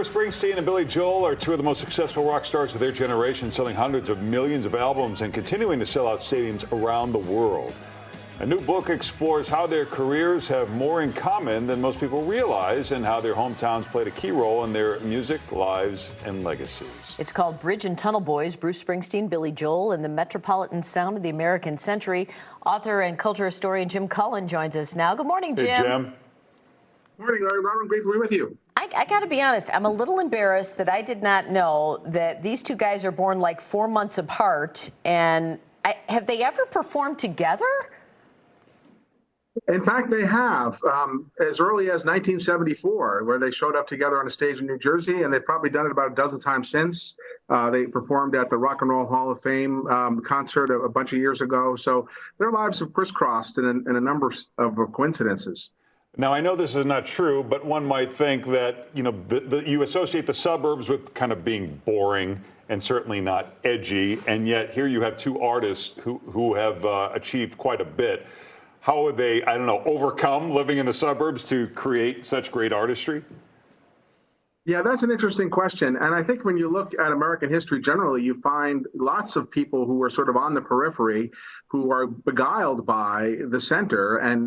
Bruce Springsteen and Billy Joel are two of the most successful rock stars of their generation, selling hundreds of millions of albums and continuing to sell out stadiums around the world. A new book explores how their careers have more in common than most people realize and how their hometowns played a key role in their music, lives, and legacies. It's called Bridge and Tunnel Boys, Bruce Springsteen, Billy Joel, and the Metropolitan Sound of the American Century. Author and culture historian Jim Cullen joins us now. Good morning, Jim. Hey, Jim. Good morning, Larry. Robin, great to be with you. I got to be honest, I'm a little embarrassed that I did not know that these two guys are born like 4 months apart. And have they ever performed together? In fact, they have, as early as 1974, where they showed up together on a stage in New Jersey, and they've probably done it about a dozen times since. They performed at the Rock and Roll Hall of Fame concert a bunch of years ago. So their lives have crisscrossed in a number of coincidences. Now, I know this is not true, but one might think that, you associate the suburbs with kind of being boring and certainly not edgy, and yet here you have two artists who have achieved quite a bit. How would they, overcome living in the suburbs to create such great artistry? Yeah, that's an interesting question. And I think when you look at American history generally, you find lots of people who are sort of on the periphery who are beguiled by the center and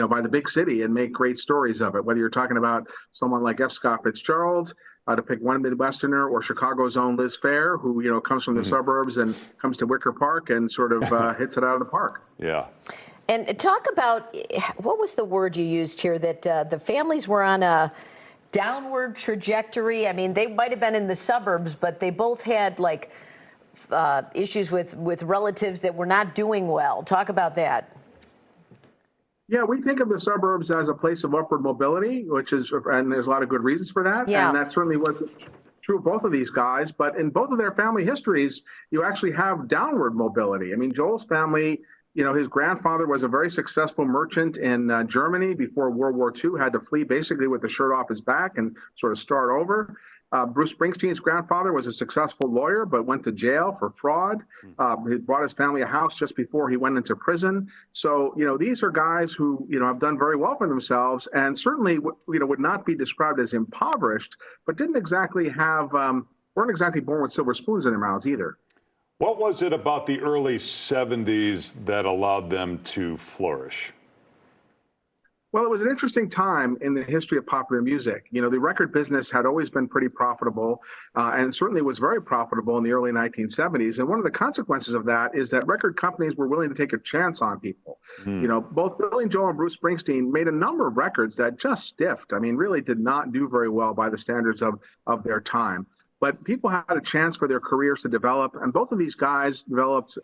by the big city and make great stories of it. Whether you're talking about someone like F. Scott Fitzgerald, to pick one Midwesterner, or Chicago's own Liz Phair, who comes from the suburbs and comes to Wicker Park and sort of hits it out of the park. Yeah. And talk about, what was the word you used here, that the families were on a downward trajectory? I mean, they might have been in the suburbs, but they both had like issues with relatives that were not doing well. Talk about that. Yeah, we think of the suburbs as a place of upward mobility, and there's a lot of good reasons for that. Yeah. And that certainly was true of both of these guys. But in both of their family histories, you actually have downward mobility. I mean, Joel's family, his grandfather was a very successful merchant in Germany before World War II, had to flee basically with the shirt off his back and sort of start over. Bruce Springsteen's grandfather was a successful lawyer, but went to jail for fraud. He bought his family a house just before he went into prison. So, these are guys who, have done very well for themselves and certainly, would not be described as impoverished, but didn't exactly weren't exactly born with silver spoons in their mouths either. What was it about the early 70s that allowed them to flourish? Well, it was an interesting time in the history of popular music. The record business had always been pretty profitable and certainly was very profitable in the early 1970s. And one of the consequences of that is that record companies were willing to take a chance on people. Both Billy Joel and Bruce Springsteen made a number of records that just stiffed. I mean, really did not do very well by the standards of their time. But people had a chance for their careers to develop, and both of these guys developed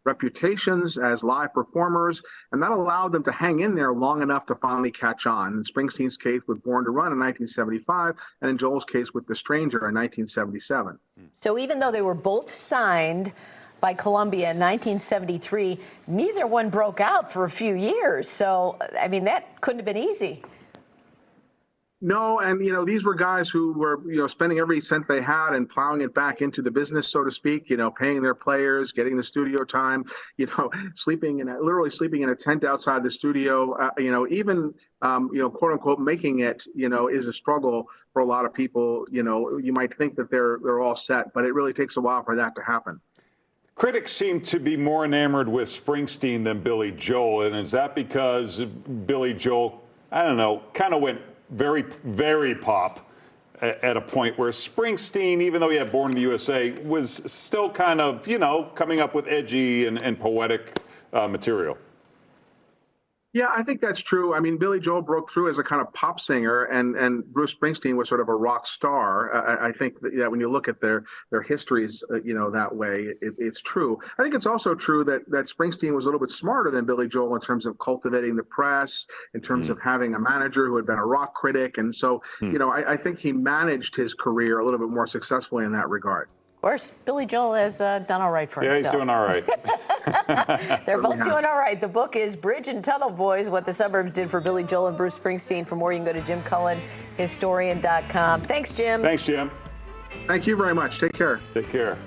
reputations as live performers, and that allowed them to hang in there long enough to finally catch on. In Springsteen's case with Born to Run in 1975, and in Joel's case with The Stranger in 1977. So even though they were both signed by Columbia in 1973, neither one broke out for a few years. So, I mean, that couldn't have been easy. No, and these were guys who were spending every cent they had and plowing it back into the business, so to speak. Paying their players, getting the studio time. Literally sleeping in a tent outside the studio. Even quote unquote making it is a struggle for a lot of people. You might think that they're all set, but it really takes a while for that to happen. Critics seem to be more enamored with Springsteen than Billy Joel, and is that because Billy Joel, kind of went very, very pop at a point where Springsteen, even though he had Born in the USA, was still kind of, coming up with edgy and poetic material? Yeah, I think that's true. I mean, Billy Joel broke through as a kind of pop singer, and Bruce Springsteen was sort of a rock star. I think that when you look at their histories, that way, it's true. I think it's also true that Springsteen was a little bit smarter than Billy Joel in terms of cultivating the press, in terms of having a manager who had been a rock critic. And so, I think he managed his career a little bit more successfully in that regard. Of course, Billy Joel has done all right for himself. Yeah, he's doing all right. They're both doing all right. The book is Bridge and Tunnel Boys, What the Suburbs Did for Billy Joel and Bruce Springsteen. For more, you can go to JimCullenHistorian.com. Thanks, Jim. Thanks, Jim. Thank you very much. Take care. Take care.